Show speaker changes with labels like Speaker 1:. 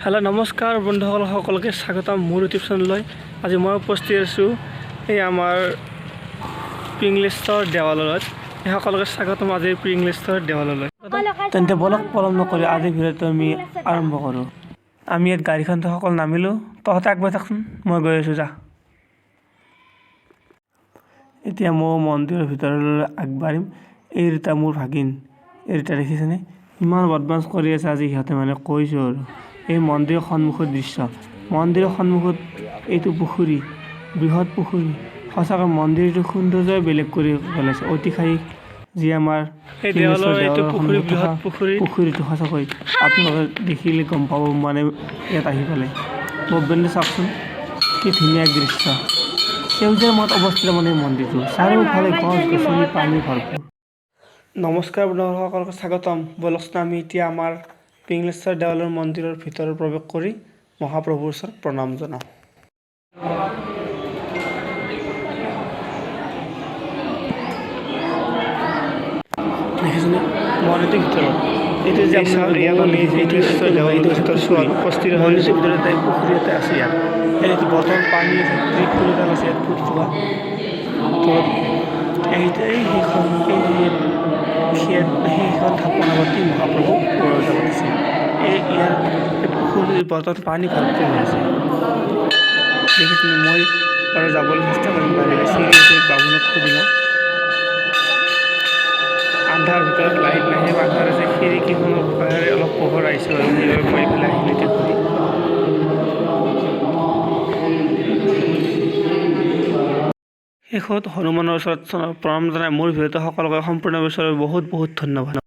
Speaker 1: Hello' নমস্কাৰ বন্ধুসকল, সকলোকে স্বাগতম মোৰ ইউটিউব চেনেললৈ। আজি মই উপস্থিত আছোঁ এই আমাৰ পিংলিষ্টৰ দেৱালয়ত। সকলোকে স্বাগতম আজিৰ পিংলিষ্টৰ দেৱালয়লৈ। তেন্তে বলক পলম নকৰি আজিৰ ভিডিঅ'টো আমি আৰম্ভ কৰোঁ। আমি ইয়াত গাড়ীখন সকলো নামিলোঁ, তহঁতে আগবাঢ়ি থাকচোন, মই গৈ আছোঁ যা। এতিয়া মই মন্দিৰৰ ভিতৰলৈ আগবাঢ়িম। এই ৰীতা মোৰ ভাগিন, এই ৰীতা দেখিছেনে? ইমান বদমাছ কৰি আছে আজি সিহঁতে, মানে কৈছোঁ আৰু। এই মন্দিৰৰ সন্মুখৰ দৃশ্য, মন্দিৰৰ সন্মুখত এইটো পুখুৰী, বৃহৎ পুখুৰী। সঁচাকৈ মন্দিৰটো সৌন্দৰ্যই বেলেগ কৰি পেলাইছে। ঐতিহাসিক যি আমাৰ পুখুৰীটো সঁচাকৈ আপোনালোকে দেখিলে গম পাব, মানে ইয়াত আহি পেলাই বব্বেনটো চাওকচোন, কি ধুনীয়া দৃশ্য। সেউজীয়াৰ মত অৱস্থিত মানে মন্দিৰটো, চাৰিওফালে গছ গছনি পানী ভৰপূৰ। নমস্কাৰ বন্ধুসকলক স্বাগতম। বলকচোন আমি এতিয়া আমাৰ পিংগলেশ্বৰ দেৱালয়ৰ মন্দিৰৰ ভিতৰত প্ৰৱেশ কৰি মহাপ্ৰভুৰ ওচৰত প্ৰণাম জনাওঁ। দেখিছেনে মন্দিৰটোৰ ভিতৰত এইটো যে আপোনাৰ মন্দিৰটোৰ ভিতৰত এটা পুখুৰী এটা আছে। ইয়াত এইটো বটল পানী ফুল এডাল আছে ইয়াত ফুটি থোৱা। সেইখন স্থাপন আগতেই মহাপ্ৰভু পুনৰুজ্জীৱিত আছে। ইয়াৰ পুখুৰীৰ বটলত পানী ভৰপূৰ হৈ আছে। দেখিছোঁ মই বাৰু যাবলৈ চেষ্টা কৰিম, পাৰিলে চিৰি আছে, বামুণক সুধি লওঁ। আন্ধাৰ ভিতৰত লাইট নাহে, আন্ধাৰ আছে। খিৰিকীখনৰ পৰাহে অলপ পোহৰ আহিছে বাৰু, সেইবাবে মই এইফালে আহিলোঁ এতিয়া ঘূৰি। শেষত হনুমানৰ ওচৰত প্ৰণাম জনাই মোৰ ভিডিঅ'টো সকলোকে সম্পূৰ্ণ বিচাৰৰ বহুত বহুত ধন্যবাদ।